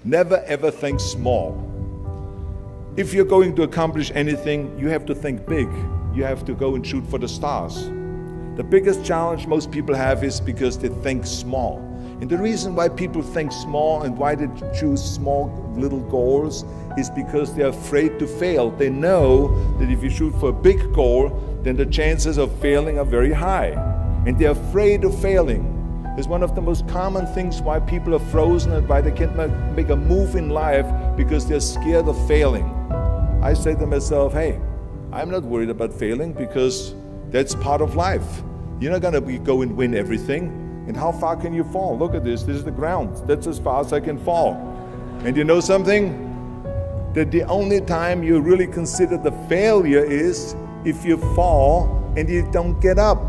Never ever think small. If you're going to accomplish anything, you have to think big. You have to go and shoot for the stars. The biggest challenge most people have is because they think small. And the reason why people think small and why they choose small little goals is because they're afraid to fail. They know that if you shoot for a big goal, then the chances of failing are very high. And they're afraid of failing. It's one of the most common things why people are frozen and why they can't make a move in life, because they're scared of failing. I say to myself, hey, I'm not worried about failing because that's part of life. You're not gonna go and win everything. And how far can you fall? Look at this, this is the ground. That's as far as I can fall. And you know something? That the only time you really consider the failure is if you fall and you don't get up.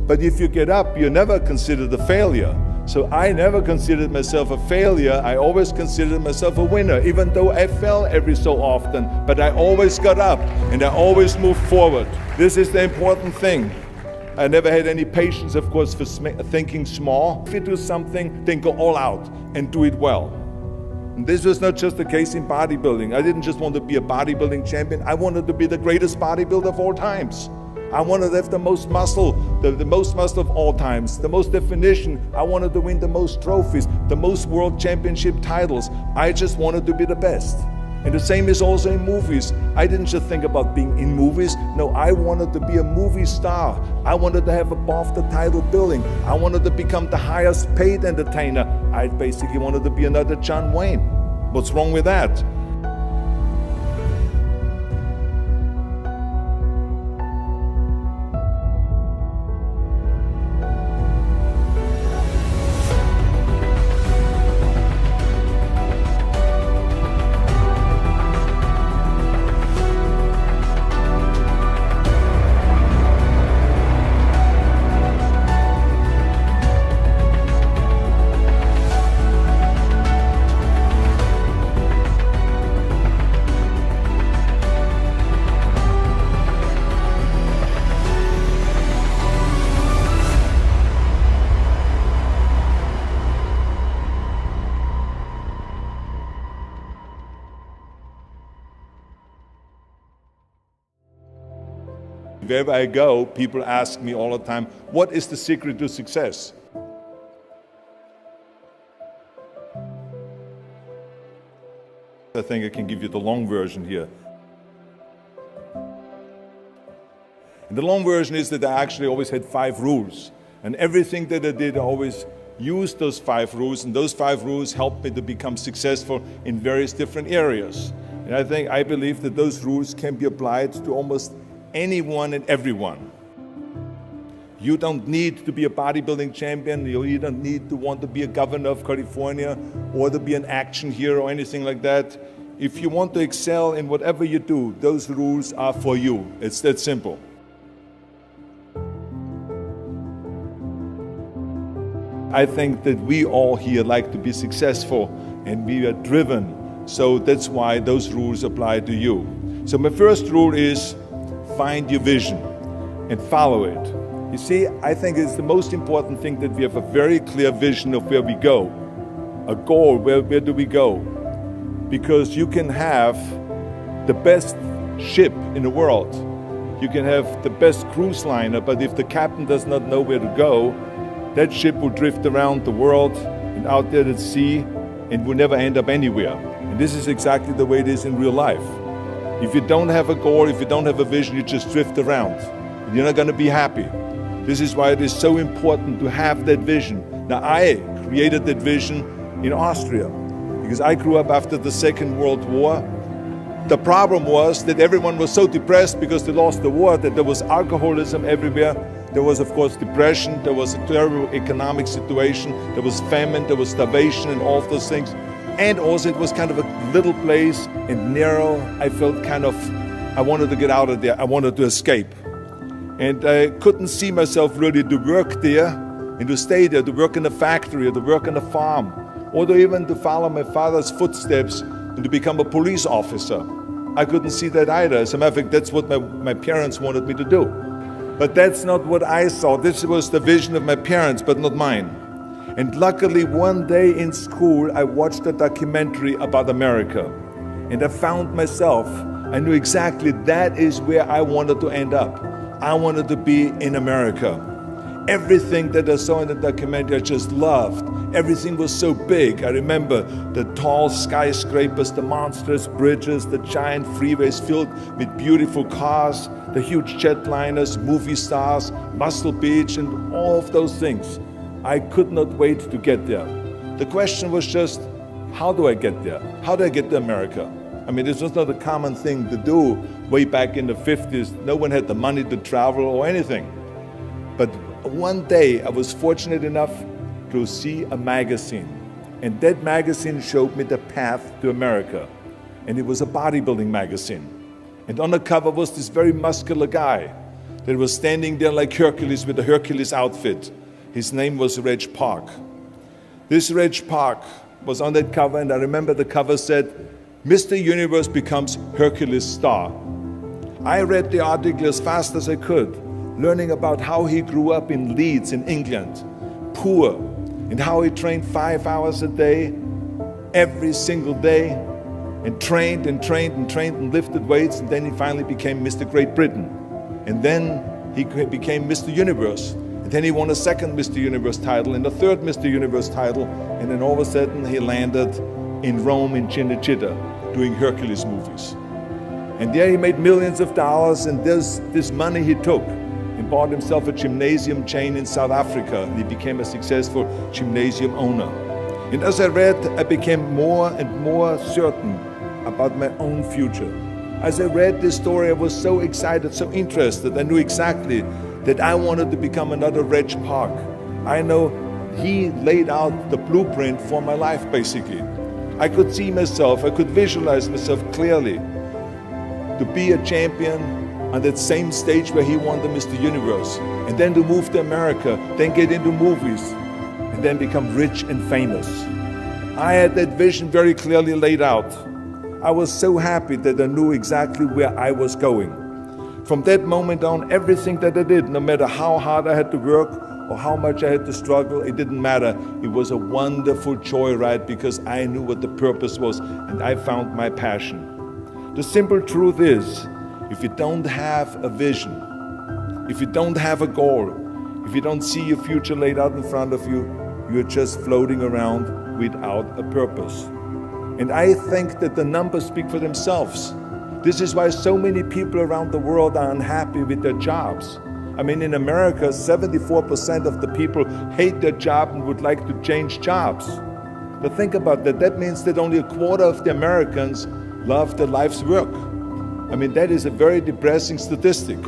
But if you get up, you never consider the failure. So I never considered myself a failure. I always considered myself a winner, even though I fell every so often. But I always got up and I always moved forward. This is the important thing. I never had any patience, of course, for thinking small. If you do something, then go all out and do it well. And this was not just the case in bodybuilding. I didn't just want to be a bodybuilding champion. I wanted to be the greatest bodybuilder of all times. I wanted to have the most muscle, the most muscle of all times, the most definition. I wanted to win the most trophies, the most world championship titles. I just wanted to be the best. And the same is also in movies. I didn't just think about being in movies. No, I wanted to be a movie star. I wanted to have above the title billing. I wanted to become the highest paid entertainer. I basically wanted to be another John Wayne. What's wrong with that? Wherever I go, people ask me all the time, what is the secret to success? I think I can give you the long version here. And the long version is that I actually always had 5 rules. And everything that I did, I always used those 5 rules, and those 5 rules helped me to become successful in various different areas. And I believe that those rules can be applied to almost anyone and everyone. You don't need to be a bodybuilding champion, you don't need to want to be a governor of California or to be an action hero or anything like that. If you want to excel in whatever you do, those rules are for you. It's that simple. I think that we all here like to be successful and we are driven. So that's why those rules apply to you. So my first rule is find your vision and follow it. You see, I think it's the most important thing that we have a very clear vision of where we go. A goal, where do we go? Because you can have the best ship in the world. You can have the best cruise liner, but if the captain does not know where to go, that ship will drift around the world and out there at sea and will never end up anywhere. And this is exactly the way it is in real life. If you don't have a goal, if you don't have a vision, you just drift around. And you're not going to be happy. This is why it is so important to have that vision. Now, I created that vision in Austria because I grew up after the Second World War. The problem was that everyone was so depressed because they lost the war that there was alcoholism everywhere. There was, of course, depression. There was a terrible economic situation. There was famine. There was starvation and all of those things. And also it was kind of a little place and narrow. I felt I wanted to get out of there. I wanted to escape. And I couldn't see myself really to work there and to stay there, to work in a factory or to work on a farm, or to even to follow my father's footsteps and to become a police officer. I couldn't see that either. As a matter of fact, that's what my parents wanted me to do. But that's not what I saw. This was the vision of my parents, but not mine. And luckily, one day in school, I watched a documentary about America. And I found myself, I knew exactly that is where I wanted to end up. I wanted to be in America. Everything that I saw in the documentary, I just loved. Everything was so big. I remember the tall skyscrapers, the monstrous bridges, the giant freeways filled with beautiful cars, the huge jetliners, movie stars, Muscle Beach, and all of those things. I could not wait to get there. The question was just, how do I get there? How do I get to America? I mean, this was not a common thing to do way back in the 50s. No one had the money to travel or anything. But one day I was fortunate enough to see a magazine. And that magazine showed me the path to America. And it was a bodybuilding magazine. And on the cover was this very muscular guy that was standing there like Hercules with a Hercules outfit. His name was Reg Park. This Reg Park was on that cover, and I remember the cover said, Mr. Universe becomes Hercules star. I read the article as fast as I could, learning about how he grew up in Leeds in England, poor, and how he trained 5 hours a day, every single day, and trained and trained and trained and lifted weights, and then he finally became Mr. Great Britain. And then he became Mr. Universe. And then he won a second Mr. Universe title and a third Mr. Universe title, and then all of a sudden he landed in Rome in Cinecittà doing Hercules movies. And there he made millions of dollars, and this money he took and bought himself a gymnasium chain in South Africa, and he became a successful gymnasium owner. And as I read, I became more and more certain about my own future. As I read this story, I was so excited, so interested. I knew exactly that I wanted to become another Reg Park. I know he laid out the blueprint for my life, basically. I could see myself, I could visualize myself clearly to be a champion on that same stage where he won the Mr. Universe, and then to move to America, then get into movies, and then become rich and famous. I had that vision very clearly laid out. I was so happy that I knew exactly where I was going. From that moment on, everything that I did, no matter how hard I had to work or how much I had to struggle, it didn't matter. It was a wonderful joyride because I knew what the purpose was and I found my passion. The simple truth is, if you don't have a vision, if you don't have a goal, if you don't see your future laid out in front of you, you're just floating around without a purpose. And I think that the numbers speak for themselves. This is why so many people around the world are unhappy with their jobs. I mean, in America, 74% of the people hate their job and would like to change jobs. But think about that. That means that only a quarter of the Americans love their life's work. I mean, that is a very depressing statistic.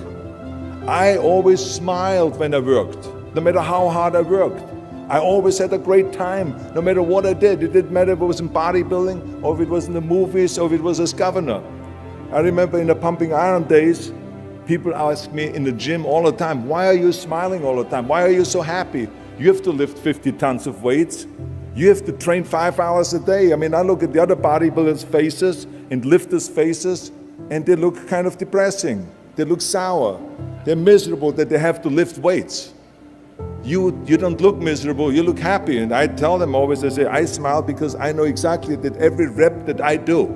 I always smiled when I worked, no matter how hard I worked. I always had a great time, no matter what I did. It didn't matter if it was in bodybuilding, or if it was in the movies, or if it was as governor. I remember in the pumping iron days, people ask me in the gym all the time, why are you smiling all the time? Why are you so happy? You have to lift 50 tons of weights. You have to train 5 hours a day. I mean, I look at the other bodybuilders' faces and lifters' faces, and they look kind of depressing. They look sour. They're miserable that they have to lift weights. You don't look miserable, you look happy. And I tell them always, I say, I smile because I know exactly that every rep that I do,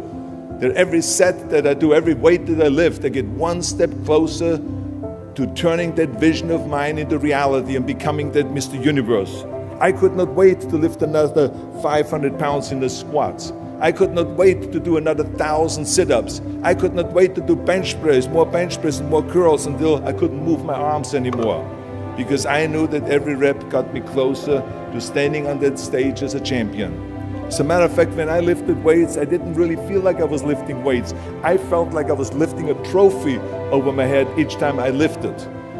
that every set that I do, every weight that I lift, I get one step closer to turning that vision of mine into reality and becoming that Mr. Universe. I could not wait to lift another 500 pounds in the squats. I could not wait to do another 1,000 sit-ups. I could not wait to do bench press and more curls until I couldn't move my arms anymore. Because I knew that every rep got me closer to standing on that stage as a champion. As a matter of fact, when I lifted weights, I didn't really feel like I was lifting weights. I felt like I was lifting a trophy over my head each time I lifted.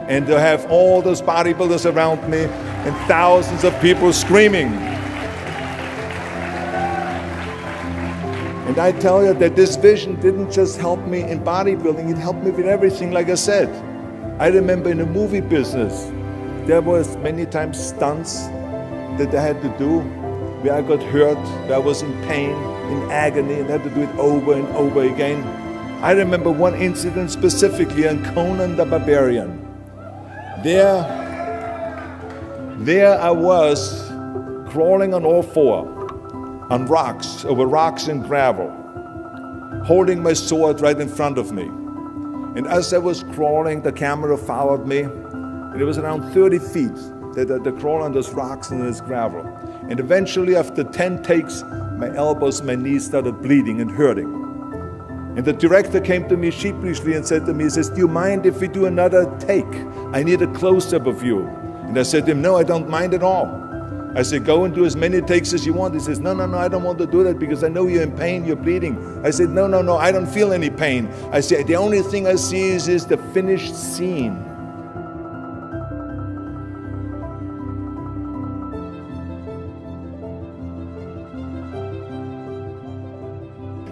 And to have all those bodybuilders around me and thousands of people screaming. And I tell you that this vision didn't just help me in bodybuilding, it helped me with everything, like I said. I remember in the movie business, there was many times stunts that I had to do where I got hurt, where I was in pain, in agony, and had to do it over and over again. I remember one incident specifically on Conan the Barbarian. There I was crawling on all four, on rocks, over rocks and gravel, holding my sword right in front of me. And as I was crawling, the camera followed me, and it was around 30 feet the crawl on those rocks and this gravel. And eventually, after 10 takes, my elbows, my knees started bleeding and hurting. And the director came to me sheepishly and said to me, he says, "Do you mind if we do another take? I need a close-up of you." And I said to him, "No, I don't mind at all." I said, "Go and do as many takes as you want." He says, no, I don't want to do that because I know you're in pain, you're bleeding." I said, no, I don't feel any pain. I said, "The only thing I see is the finished scene."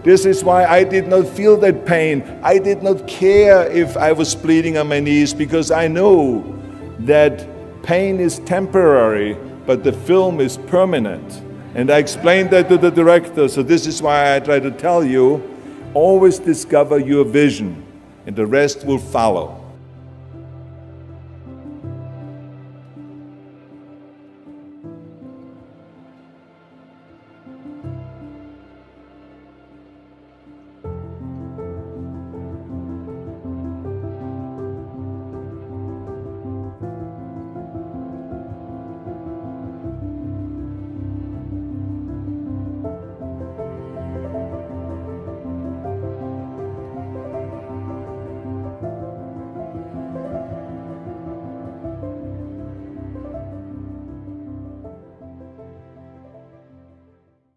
This is why I did not feel that pain. I did not care if I was bleeding on my knees because I know that pain is temporary, but the film is permanent. And I explained that to the director, so this is why I try to tell you, always discover your vision, and the rest will follow.